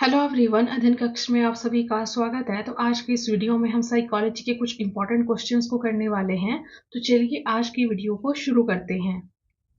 Hello everyone, अध्ययन कक्ष में आप सभी का स्वागत है। तो आज की इस वीडियो में हम साइकोलॉजी के कुछ इंपॉर्टेंट क्वेश्चंस को करने वाले हैं। तो चलिए आज की वीडियो को शुरू करते हैं।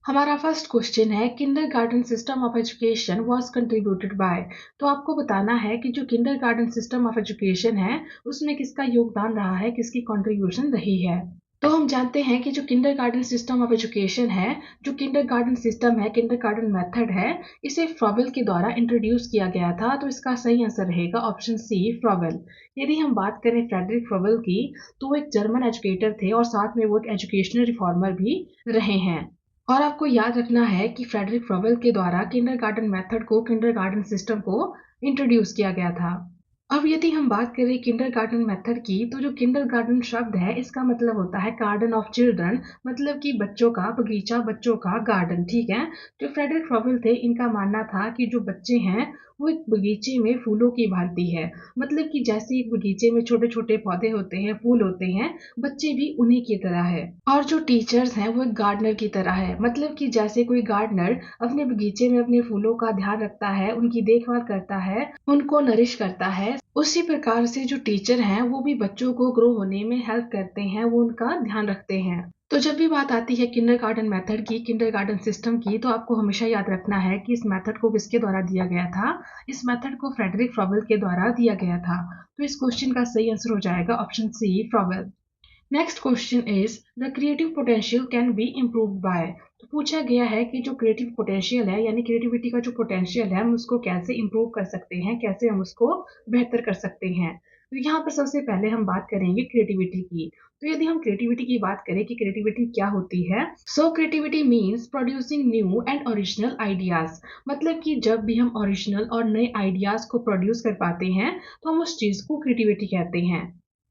हमारा फर्स्ट क्वेश्चन है, kindergarten system of education was contributed bye. तो आपको बताना है कि जो किंडरगार्टन सिस्टम ऑफ एजुकेशन है उसमें किसका योगदान रहा है, किसकी कंट्रीब्यूशन रही है। तो हम जानते हैं कि जो किंडरगार्टन सिस्टम ऑफ एजुकेशन है, जो किंडरगार्टन सिस्टम है, किंडरगार्टन मेथड है, इसे फ्रॉवेल के द्वारा इंट्रोड्यूस किया गया था। तो इसका सही आंसर रहेगा ऑप्शन सी, फ्रॉवेल। यदि हम बात करें फ्रेडरिक फ्रॉवेल की, तो वो एक जर्मन एजुकेटर थे और साथ में वो एक एजुकेशनल रिफॉर्मर भी रहे हैं। और आपको याद रखना है कि फ्रेडरिक फ्रॉवेल के द्वारा किंडरगार्टन मेथड को, किंडरगार्टन सिस्टम को इंट्रोड्यूस किया गया था। अब यदि हम बात करें किंडरगार्टन मेथड की, तो जो किंडरगार्टन शब्द है इसका मतलब होता है गार्डन ऑफ चिल्ड्रन, मतलब कि बच्चों का बगीचा, बच्चों का गार्डन। ठीक है। जो फ्रेडरिक फ्रॉवेल थे, इनका मानना था कि जो बच्चे हैं वो एक बगीचे में फूलों की भांति है। मतलब कि जैसे एक बगीचे में छोटे छोटे पौधे होते हैं, फूल होते हैं, बच्चे भी उन्हीं की तरह है। और जो टीचर्स हैं वो एक गार्डनर की तरह है। मतलब कि जैसे कोई गार्डनर अपने बगीचे में अपने फूलों का ध्यान रखता है, उनकी देखभाल करता है, उनको नरिश करता है, उसी प्रकार से जो टीचर हैं वो भी बच्चों को ग्रो होने में हेल्प करते हैं, वो उनका ध्यान रखते हैं। तो जब भी बात आती है किंडरगार्टन मेथड की, किंडरगार्टन सिस्टम की, तो आपको हमेशा याद रखना है कि इस मेथड को किसके द्वारा दिया गया था। इस मेथड को फ्रेडरिक फ्रॉवेल के द्वारा दिया गया था। तो इस क्वेश्चन का सही आंसर हो जाएगा ऑप्शन सी, फ्रॉवेल। Next question is, the creative potential can be improved by. तो पूछा गया है कि जो क्रिएटिव पोटेंशियल है, यानी क्रिएटिविटी का जो पोटेंशियल है, हम उसको कैसे इम्प्रूव कर सकते हैं, कैसे हम उसको बेहतर कर सकते हैं। तो यहाँ पर सबसे पहले हम बात करेंगे क्रिएटिविटी की। तो यदि हम क्रिएटिविटी की बात करें कि क्रिएटिविटी क्या होती है, सो creativity means producing new and original ideas. मतलब कि जब भी हम ओरिजिनल और नए आइडियाज को प्रोड्यूस कर पाते हैं तो हम उस चीज को क्रिएटिविटी कहते हैं।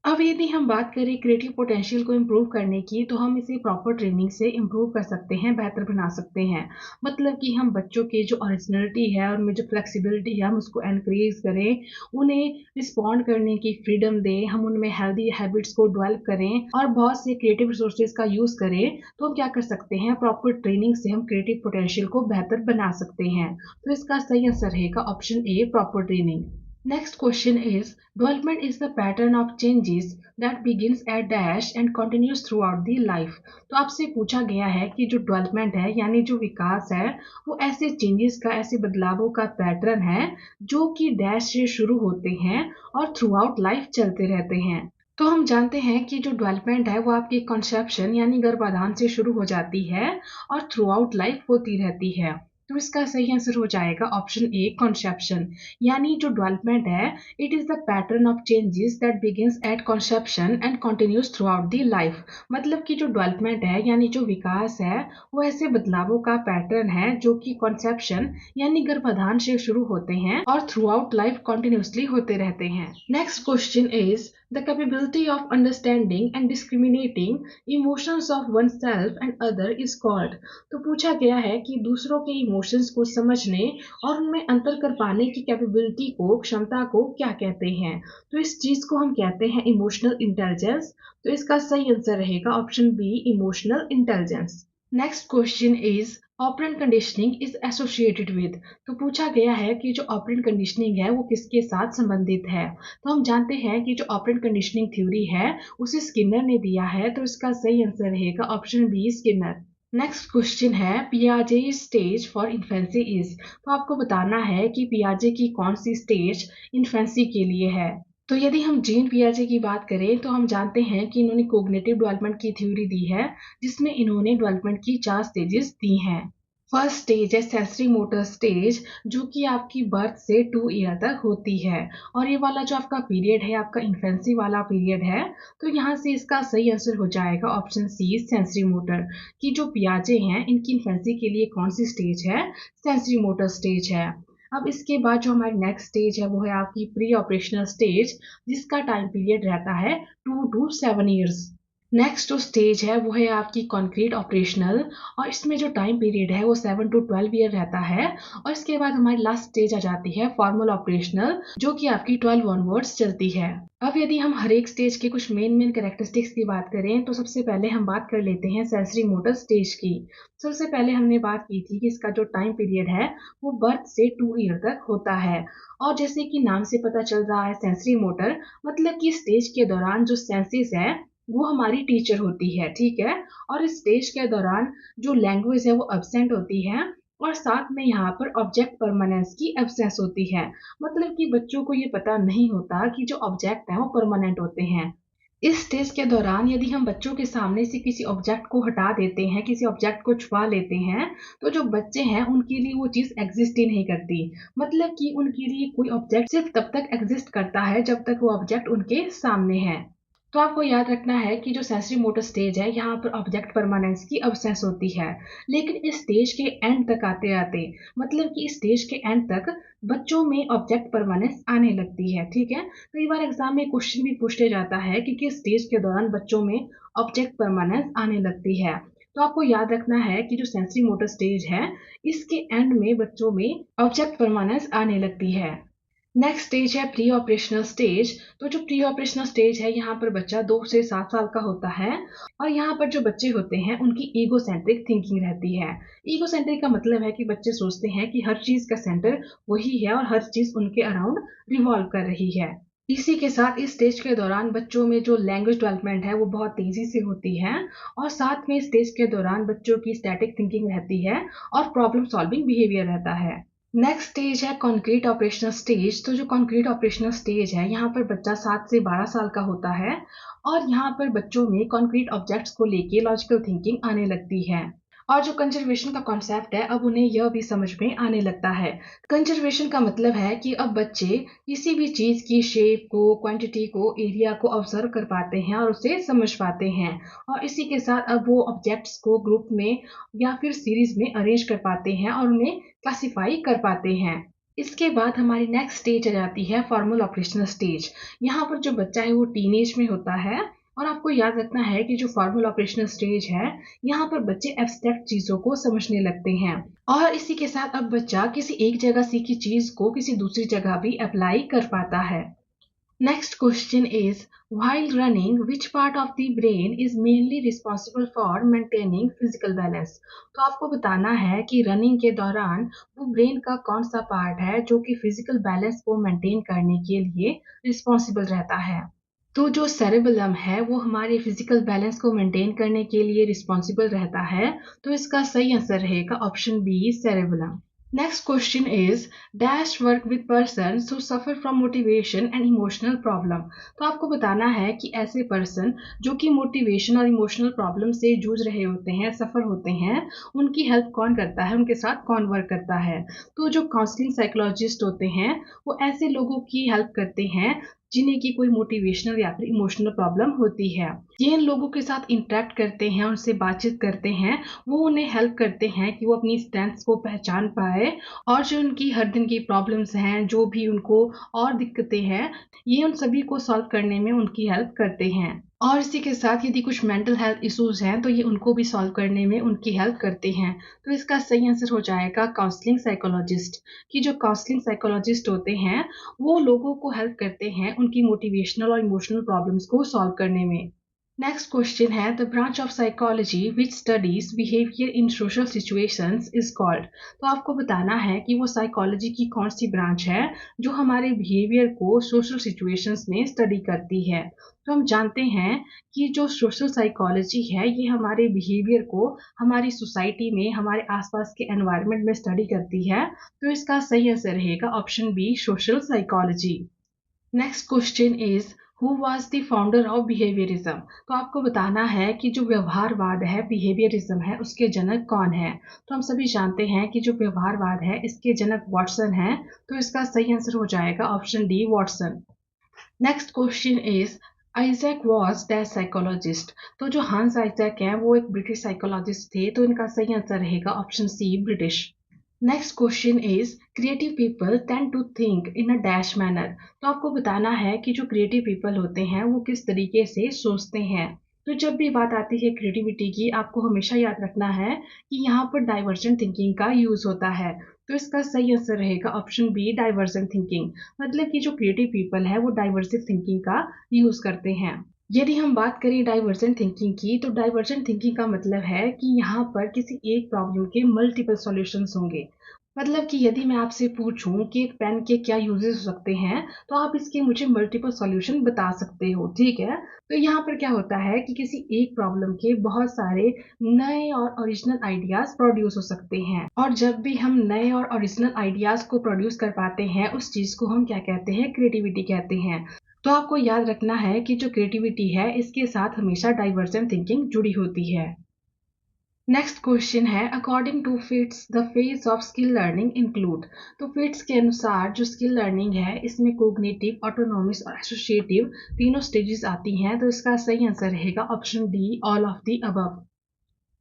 अब यदि हम बात करें क्रिएटिव पोटेंशियल को इम्प्रूव करने की, तो हम इसे प्रॉपर ट्रेनिंग से इम्प्रूव कर सकते हैं, बेहतर बना सकते हैं। मतलब कि हम बच्चों की जो ओरिजिनलिटी है, उनमें जो फ्लेक्सिबिलिटी है, हम उसको एनकरेज करें, उन्हें रिस्पॉन्ड करने की फ्रीडम दें, हम उनमें हेल्दी हैबिट्स को डेवलप करें और बहुत से क्रिएटिव रिसोर्सेज का यूज करें। तो हम क्या कर सकते हैं, प्रॉपर ट्रेनिंग से हम क्रिएटिव पोटेंशियल को बेहतर बना सकते हैं। तो इसका सही आंसर रहेगा option A, proper training. Next question is, development is the pattern of changes that begins at dash and continues throughout the life। तो आपसे पूछा गया है कि जो डेवलपमेंट है, यानी जो विकास है, वो ऐसे चेंजेस का, ऐसे बदलावों का पैटर्न है जो कि डैश से शुरू होते हैं और थ्रू आउट लाइफ चलते रहते हैं। तो हम जानते हैं कि जो डेवलपमेंट है वो आपकी कंसेप्शन यानी गर्भाधान से शुरू हो जाती है और थ्रू आउट लाइफ होती रहती है। तो इसका सही आंसर हो जाएगा ऑप्शन ए, कंसेप्शन। यानी जो डेवलपमेंट है, it is the pattern of changes that begins at conception and continues through out the life. मतलब कि जो डेवलपमेंट है, यानी जो विकास है, वो ऐसे बदलावों का पैटर्न है जो कि कंसेप्शन यानी गर्भाधान से शुरू होते हैं और थ्रू आउट लाइफ कंटिन्यूसली होते रहते हैं। Next question is, the capability of understanding and discriminating emotions of one self and other is called. तो पूछा गया है कि दूसरों के इमोशंस को समझने और उनमें अंतर कर पाने की कैपेबिलिटी को, क्षमता को क्या कहते हैं। तो इस चीज को हम कहते हैं इमोशनल इंटेलिजेंस। तो इसका सही आंसर रहेगा option B, emotional intelligence. Next question is, operant conditioning is associated with. तो पूछा गया है कि जो ऑपरेंट कंडीशनिंग है वो किसके साथ संबंधित है। तो हम जानते हैं कि जो ऑपरेंट कंडीशनिंग थ्योरी है उसे स्किनर ने दिया है। तो इसका सही आंसर रहेगा option B, Skinner. Next question है, पियाजे स्टेज फॉर इन्फेंसी इज। तो आपको बताना है कि पियाजे की कौन सी स्टेज इन्फेंसी के लिए है। तो यदि हम जीन पियाजे की बात करें, तो हम जानते हैं कि इन्होंने कोग्निटिव डेवलपमेंट की थ्योरी दी है, जिसमें इन्होंने डेवलपमेंट की 4 स्टेजेस दी हैं। फर्स्ट स्टेज है सेंसरी मोटर स्टेज, जो कि आपकी बर्थ से 2 ईयर तक होती है। और ये वाला जो आपका पीरियड है, आपका इन्फेंसी वाला पीरियड है। तो यहाँ से इसका सही आंसर हो जाएगा ऑप्शन सी, सेंसरी मोटर। कि जो पियाजे हैं, इनकी इन्फेंसी के लिए कौन सी स्टेज है, सेंसरी मोटर स्टेज है। अब इसके बाद जो हमारी नेक्स्ट स्टेज है वो है आपकी प्री ऑपरेशनल स्टेज, जिसका टाइम पीरियड रहता है 2 to 7 ईयर्स। नेक्स्ट जो स्टेज है वो है आपकी कॉन्क्रीट ऑपरेशनल, और इसमें जो टाइम पीरियड है वो 7 to 12 ईयर रहता है। और इसके बाद हमारी लास्ट स्टेज आ जाती है फॉर्मल ऑपरेशनल, जो कि आपकी 12 ऑनवर्ड्स चलती है। अब यदि हम हर एक स्टेज के कुछ मेन कैरेक्टरिस्टिक्स की बात करें तो सबसे पहले हम बात कर लेते हैं सेंसरी मोटर स्टेज की। सबसे पहले हमने बात की थी कि इसका जो टाइम पीरियड है वो बर्थ से 2 ईयर तक होता है। और जैसे कि नाम से पता चल रहा है सेंसरी मोटर, मतलब कि स्टेज के दौरान जो सेंसेस है वो हमारी टीचर होती है, ठीक है। और इस स्टेज के दौरान जो लैंग्वेज है वो एब्सेंट होती है, और साथ में यहाँ पर ऑब्जेक्ट परमानेंस की एब्सेंस होती है। मतलब कि बच्चों को ये पता नहीं होता कि जो ऑब्जेक्ट है वो परमानेंट होते हैं। इस स्टेज के दौरान यदि हम बच्चों के सामने से किसी ऑब्जेक्ट को हटा देते हैं, किसी ऑब्जेक्ट को छुपा लेते हैं, तो जो बच्चे हैं उनके लिए वो चीज एग्जिस्ट ही नहीं करती। मतलब कि उनके लिए कोई ऑब्जेक्ट सिर्फ तब तक एग्जिस्ट करता है जब तक वो ऑब्जेक्ट उनके सामने है। तो आपको याद रखना है कि जो सेंसरी मोटर स्टेज है यहाँ पर ऑब्जेक्ट परमानेंस की अब्सेंस होती है। लेकिन इस स्टेज के एंड तक आते आते, मतलब कि इस स्टेज के एंड तक बच्चों में ऑब्जेक्ट परमानेंस आने लगती है, ठीक है। कई बार एग्जाम में क्वेश्चन भी पूछे जाता है कि किस स्टेज के दौरान बच्चों में ऑब्जेक्ट परमानेंस आने लगती है। तो आपको याद रखना है कि जो सेंसरी मोटर स्टेज है इसके एंड में बच्चों में ऑब्जेक्ट परमानेंस आने लगती है। नेक्स्ट स्टेज है प्री ऑपरेशनल स्टेज। तो जो प्री ऑपरेशनल स्टेज है यहाँ पर बच्चा 2 से 7 साल का होता है, और यहाँ पर जो बच्चे होते हैं उनकी ईगोसेंट्रिक थिंकिंग रहती है। ईगोसेंट्रिक का मतलब है कि बच्चे सोचते हैं कि हर चीज का सेंटर वही है और हर चीज उनके अराउंड रिवॉल्व कर रही है। इसी के साथ इस स्टेज के दौरान बच्चों में जो लैंग्वेज डेवलपमेंट है वो बहुत तेजी से होती है, और साथ में स्टेज के दौरान बच्चों की स्टैटिक थिंकिंग रहती है और प्रॉब्लम सॉल्विंग बिहेवियर रहता है। नेक्स्ट स्टेज है कॉन्क्रीट ऑपरेशनल स्टेज। तो जो कॉन्क्रीट ऑपरेशनल स्टेज है यहाँ पर बच्चा 7 से 12 साल का होता है, और यहाँ पर बच्चों में कॉन्क्रीट ऑब्जेक्ट्स को लेके लॉजिकल थिंकिंग आने लगती है। और जो कंजर्वेशन का कॉन्सेप्ट है अब उन्हें यह भी समझ में आने लगता है। कंजर्वेशन का मतलब है कि अब बच्चे किसी भी चीज की शेप को, क्वांटिटी को, एरिया को ऑब्जर्व कर पाते हैं और उसे समझ पाते हैं। और इसी के साथ अब वो ऑब्जेक्ट्स को ग्रुप में या फिर सीरीज में अरेंज कर पाते हैं और उन्हें क्लासिफाई कर पाते हैं। इसके बाद हमारी नेक्स्ट स्टेज आ जाती है फॉर्मल ऑपरेशनल स्टेज। यहाँ पर जो बच्चा है वो टीनेज में होता है, और आपको याद रखना है कि जो फॉर्मल ऑपरेशनल स्टेज है यहाँ पर बच्चे एब्स्ट्रैक्ट चीजों को समझने लगते हैं, और इसी के साथ अब बच्चा किसी एक जगह सीखी चीज को किसी दूसरी जगह भी अप्लाई कर पाता है। Next question is, while running, which part of the brain is mainly responsible for maintaining physical balance? तो आपको बताना है कि रनिंग के दौरान वो ब्रेन का कौन सा पार्ट है जो कि फिजिकल बैलेंस को मेंटेन करने के लिए रिस्पॉन्सिबल रहता है। तो जो सेरेबेलम है वो हमारे फिजिकल बैलेंस को मेंटेन करने के लिए रिस्पॉन्सिबल रहता है। तो इसका सही आंसर रहेगा option B, cerebellum. Next question is, dash work with persons who suffer from motivation and emotional problem। तो आपको बताना है कि ऐसे पर्सन जो कि मोटिवेशन और इमोशनल प्रॉब्लम से जूझ रहे होते हैं, सफर होते हैं, उनकी हेल्प कौन करता है, उनके साथ कौन वर्क करता है। तो जो काउंसलिंग साइकोलॉजिस्ट होते हैं वो ऐसे लोगों की हेल्प करते हैं जिन्हें की कोई मोटिवेशनल या फिर इमोशनल प्रॉब्लम होती है। ये इन लोगों के साथ इंटरेक्ट करते हैं, उनसे बातचीत करते हैं, वो उन्हें हेल्प करते हैं कि वो अपनी स्ट्रेंथ्स को पहचान पाए, और जो उनकी हर दिन की प्रॉब्लम्स हैं, जो भी उनको और दिक्कतें हैं, ये उन सभी को सॉल्व करने में उनकी हेल्प करते हैं। और इसी के साथ यदि कुछ मेंटल हेल्थ इश्यूज हैं तो ये उनको भी सॉल्व करने में उनकी हेल्प करते हैं। तो इसका सही आंसर हो जाएगा काउंसलिंग साइकोलॉजिस्ट। कि जो काउंसलिंग साइकोलॉजिस्ट होते हैं वो लोगों को हेल्प करते हैं उनकी मोटिवेशनल और इमोशनल प्रॉब्लम्स को सॉल्व करने में। नेक्स्ट क्वेश्चन है, the branch of psychology which studies behaviour in social situations is called. तो आपको बताना है कि वो साइकोलॉजी की कौन सी ब्रांच है जो हमारे बिहेवियर को सोशल सिचुएशंस में स्टडी करती है। तो हम जानते हैं कि जो सोशल साइकोलॉजी है ये हमारे बिहेवियर को हमारी सोसाइटी में, हमारे आसपास के एनवायरनमेंट में स्टडी करती है। तो इसका सही आंसर रहेगा option B, social psychology. Next question is, who was the founder of behaviourism. तो आपको बताना है कि जो व्यवहारवाद है, बिहेवियरिज्म है, उसके जनक कौन है। तो हम सभी जानते हैं कि जो व्यवहारवाद है इसके जनक वॉटसन है। तो इसका सही आंसर हो जाएगा option D, Watson. Next question is, Isaac was that psychologist. तो जो हांस आइजैक हैं वो एक ब्रिटिश साइकोलॉजिस्ट थे। तो इनका सही आंसर रहेगा option C, British. Next question is, creative people tend to think in a dash manner. तो आपको बताना है कि जो क्रिएटिव पीपल होते हैं वो किस तरीके से सोचते हैं। तो जब भी बात आती है क्रिएटिविटी की, आपको हमेशा याद रखना है कि यहाँ पर डाइवर्जेंट थिंकिंग का यूज होता है। तो इसका सही आंसर रहेगा ऑप्शन बी, डाइवर्जेंट थिंकिंग। मतलब कि जो क्रिएटिव पीपल है वो डाइवर्सिव थिंकिंग का यूज करते हैं। यदि हम बात करें डाइवर्जेंट थिंकिंग की, तो डाइवर्जेंट थिंकिंग का मतलब है कि यहाँ पर किसी एक प्रॉब्लम के मल्टीपल सॉल्यूशंस होंगे। मतलब कि यदि मैं आपसे पूछूं कि एक पेन के क्या यूजेस हो सकते हैं, तो आप इसके मुझे मल्टीपल सॉल्यूशन बता सकते हो, ठीक है। तो यहाँ पर क्या होता है कि किसी एक प्रॉब्लम के बहुत सारे नए और ओरिजिनल आइडियाज प्रोड्यूस हो सकते हैं, और जब भी हम नए और ओरिजिनल आइडियाज को प्रोड्यूस कर पाते हैं, उस चीज को हम क्या कहते हैं, क्रिएटिविटी कहते हैं। तो आपको याद रखना है कि जो क्रिएटिविटी है इसके साथ हमेशा डाइवर्जेंट थिंकिंग जुड़ी होती है। नेक्स्ट क्वेश्चन है, according to Fitts the phase of skill learning include. तो फिट्स के अनुसार जो स्किल लर्निंग है इसमें कोग्निटिव, ऑटोनॉमिक और एसोसिएटिव तीनों स्टेजेस आती हैं। तो इसका सही आंसर रहेगा option D, all of the above.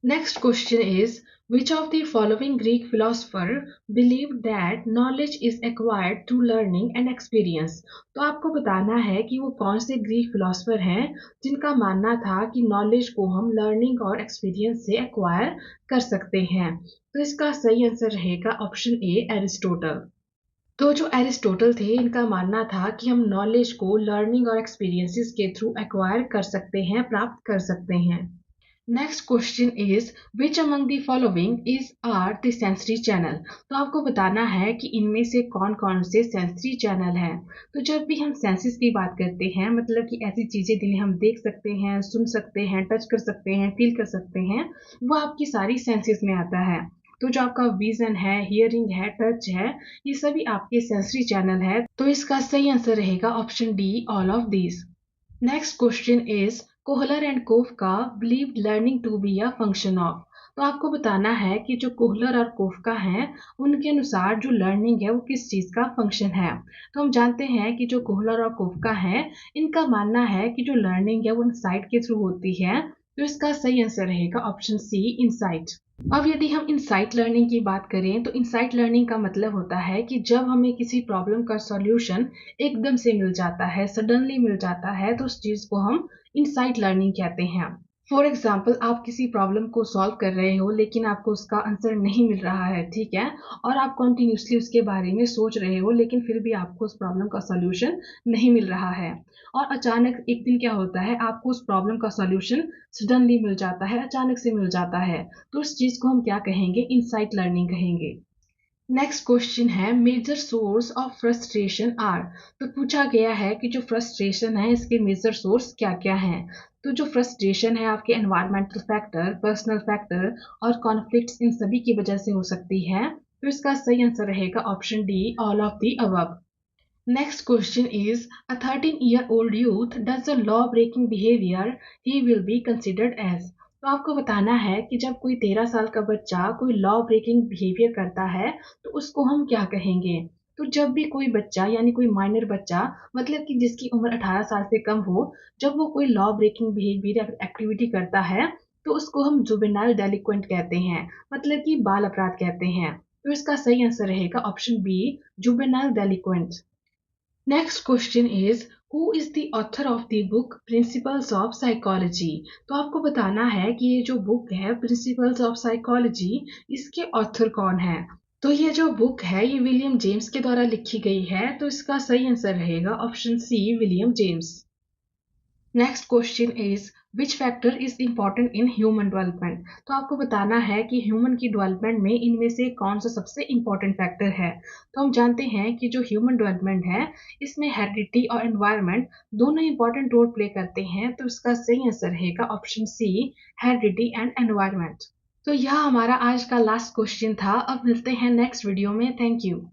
Next question is, which of the following Greek philosopher believed that knowledge is acquired through learning and experience? तो आपको बताना है कि वो कौन से ग्रीक फिलोसफर हैं जिनका मानना था कि नॉलेज को हम लर्निंग और एक्सपीरियंस से एक्वायर कर सकते हैं। तो इसका सही आंसर रहेगा ऑप्शन ए, एरिस्टोटल। तो जो एरिस्टोटल थे, इनका मानना था कि हम नॉलेज को लर्निंग और एक्सपीरियंसेस के थ्रू एक्वायर कर सकते हैं, प्राप्त कर सकते हैं। Next question is, which among the following is are the sensory channel. तो आपको बताना है कि इनमें से कौन कौन से सेंसरी चैनल हैं। तो जब भी हम सेंसेस की बात करते हैं, मतलब कि ऐसी चीजें जिन्हें हम देख सकते हैं, सुन सकते हैं, टच कर सकते हैं, फील कर सकते हैं, वो आपकी सारी सेंसेस में आता है। तो जो आपका विजन है, हियरिंग है, टच है, ये सभी आपके सेंसरी चैनल है। तो इसका सही आंसर रहेगा option D, all of these. Next question is, Kohler and Koffka believed learning to be a function of. तो आपको बताना है कि जो कोहलर और कोफका हैं, उनके अनुसार जो लर्निंग है वो किस चीज का फंक्शन है। तो हम जानते हैं कि जो कोहलर और कोफका हैं, इनका मानना है कि जो लर्निंग है वो इनसाइट के थ्रू होती है। तो इसका सही आंसर रहेगा ऑप्शन सी, इनसाइट। अब यदि हम इनसाइट लर्निंग की बात करें, तो इनसाइट लर्निंग का मतलब होता है कि जब हमें किसी प्रॉब्लम का सॉल्यूशन एकदम से मिल जाता है, सडनली मिल जाता है, तो उस चीज को हम इनसाइट लर्निंग कहते हैं। फॉर एग्जाम्पल, आप किसी प्रॉब्लम को सॉल्व कर रहे हो लेकिन आपको उसका आंसर नहीं मिल रहा है, ठीक है, और आप कंटिन्यूसली उसके बारे में सोच रहे हो लेकिन फिर भी आपको उस प्रॉब्लम का सॉल्यूशन नहीं मिल रहा है, और अचानक एक दिन क्या होता है, आपको उस प्रॉब्लम का सॉल्यूशन सडनली मिल जाता है, अचानक से मिल जाता है। तो उस चीज को हम क्या कहेंगे, इनसाइट लर्निंग कहेंगे। नेक्स्ट क्वेश्चन है, major source of frustration are. तो पूछा गया है कि जो फ्रस्ट्रेशन है इसके मेजर सोर्स क्या क्या हैं। तो जो फ्रस्ट्रेशन है आपके एनवायरमेंटल फैक्टर, पर्सनल फैक्टर और कॉन्फ्लिक्ट्स, इन सभी की वजह से हो सकती है। तो इसका सही आंसर रहेगा option D, all of the above. Next question is, a 13-year-old youth does a law-breaking behavior, he will be considered as। तो आपको बताना है कि जब कोई 13 साल का बच्चा कोई लॉ ब्रेकिंग बिहेवियर करता है, तो उसको हम क्या कहेंगे। तो जब भी कोई बच्चा, यानी कोई माइनर बच्चा, मतलब कि जिसकी उम्र 18 साल से कम हो, जब वो कोई लॉ ब्रेकिंग बिहेवियर या एक्टिविटी करता है, तो उसको हम जुवेनाइल डेलिक्वेंट कहते हैं, मतलब कि बाल अपराध कहते हैं। तो इसका सही आंसर रहेगा option B, juvenile delinquent. Next question is, who is the author of the book principles of psychology. तो आपको बताना है कि ये जो बुक है प्रिंसिपल्स ऑफ साइकोलॉजी, इसके ऑथर कौन है। तो ये जो बुक है ये विलियम जेम्स के द्वारा लिखी गई है। तो इसका सही आंसर रहेगा option C, William James. Next question is, which factor is important in human development. तो आपको बताना है कि ह्यूमन की डेवलपमेंट में इनमें से कौन सा सबसे इम्पॉर्टेंट फैक्टर है। तो हम जानते हैं कि जो ह्यूमन डेवलपमेंट है इसमें हेरिडिटी और एनवायरनमेंट दोनों इंपॉर्टेंट रोल प्ले करते हैं। तो इसका सही आंसर रहेगा option C, heredity and environment. तो यह हमारा आज का लास्ट क्वेश्चन था। अब मिलते हैं नेक्स्ट वीडियो में। Thank you.